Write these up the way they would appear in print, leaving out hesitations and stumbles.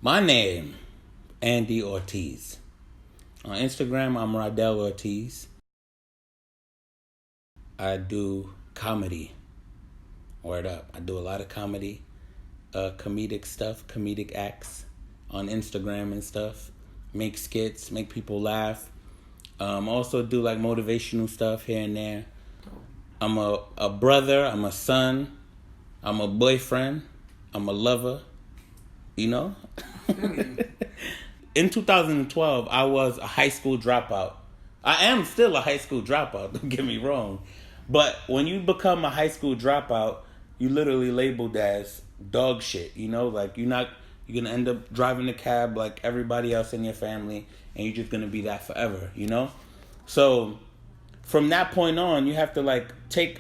My name, Andy Ortiz. On Instagram, I'm Rodell Ortiz. I do comedy. Word up. I do a lot of comedy, comedic stuff, comedic acts on Instagram and stuff. Make skits, make people laugh. Also do like motivational stuff here and there. I'm a brother, I'm a son, I'm a boyfriend, I'm a lover, you know? In 2012, I was a high school dropout. I am still a high school dropout, don't get me wrong. But when you become a high school dropout, you literally labeled as dog shit, you know? Like you're gonna end up driving a cab like everybody else in your family, and you're just gonna be that forever, you know? So from that point on, you have to like take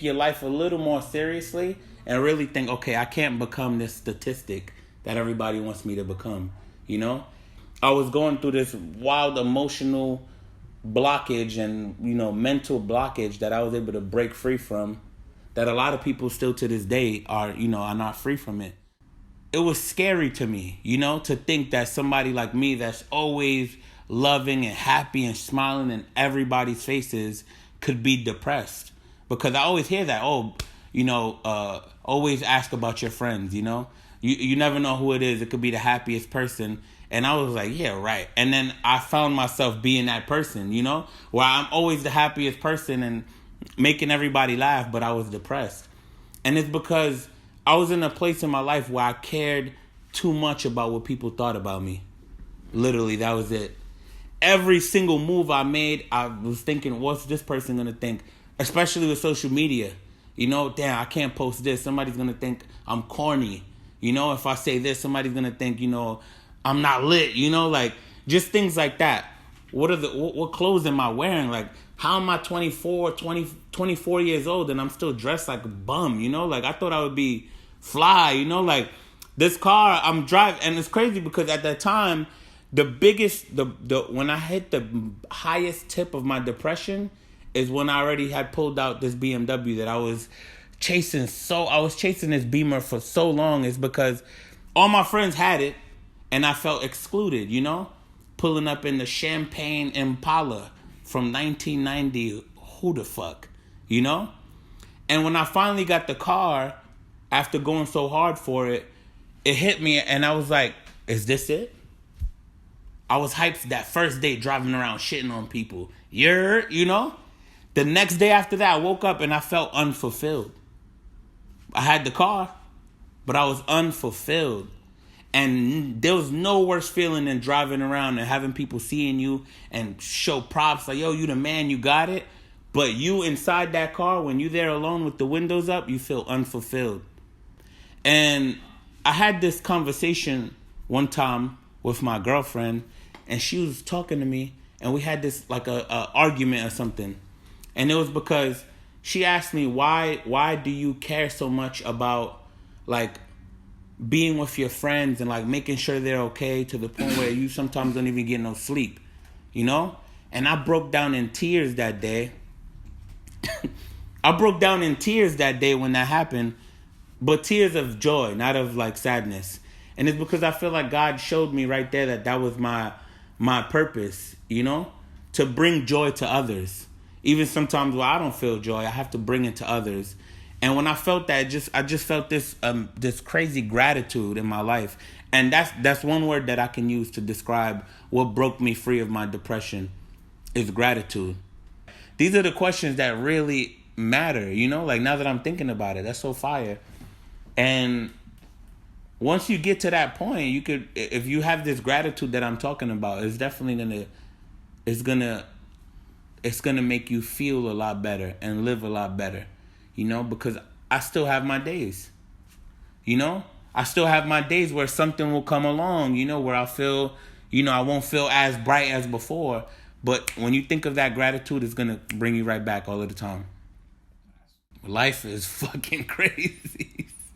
your life a little more seriously and really think, okay, I can't become this statistic that everybody wants me to become, you know? I was going through this wild emotional blockage and, mental blockage that I was able to break free from, that a lot of people still to this day are not free from it. It was scary to me, to think that somebody like me that's always loving and happy and smiling in everybody's faces could be depressed. Because I always hear that, always ask about your friends, You never know who it is. It could be the happiest person. And I was like, yeah, right. And then I found myself being that person, where I'm always the happiest person and making everybody laugh, but I was depressed. And it's because I was in a place in my life where I cared too much about what people thought about me. Literally, that was it. Every single move I made, I was thinking, what's this person going to think? Especially with social media. Damn, I can't post this. Somebody's going to think I'm corny. If I say this, somebody's going to think, I'm not lit. Like just things like that. What clothes am I wearing? Like, how am I 24 years old and I'm still dressed like a bum? Like I thought I would be fly, like this car I'm driving. And it's crazy because at that time, when I hit the highest tip of my depression is when I already had pulled out this BMW that I was chasing. I was chasing this Beamer for so long. Is because all my friends had it and I felt excluded, pulling up in the Champagne Impala from 1990. Who the fuck, And when I finally got the car, after going so hard for it, it hit me and I was like, is this it? I was hyped that first day driving around shitting on people. The next day after that, I woke up and I felt unfulfilled. I had the car, but I was unfulfilled. And there was no worse feeling than driving around and having people seeing you and show props like, yo, you the man, you got it. But you inside that car, when you're there alone with the windows up, you feel unfulfilled. And I had this conversation one time with my girlfriend, and she was talking to me, and we had this like a argument or something. And it was because she asked me, why do you care so much about like being with your friends and like making sure they're okay to the point where you sometimes don't even get no sleep, And I broke down in tears that day. I broke down in tears that day when that happened, but tears of joy, not of like sadness. And it's because I feel like God showed me right there that was my purpose, to bring joy to others. Even sometimes when I don't feel joy, I have to bring it to others. And when I felt that, I just felt this crazy gratitude in my life. And that's one word that I can use to describe what broke me free of my depression is gratitude. These are the questions that really matter, like now that I'm thinking about it, that's so fire. And once you get to that point, you could, if you have this gratitude that I'm talking about, it's definitely it's gonna make you feel a lot better and live a lot better. Because I still have my days, I still have my days where something will come along, where I'll feel, I won't feel as bright as before. But when you think of that gratitude, it's going to bring you right back all of the time. Life is fucking crazy.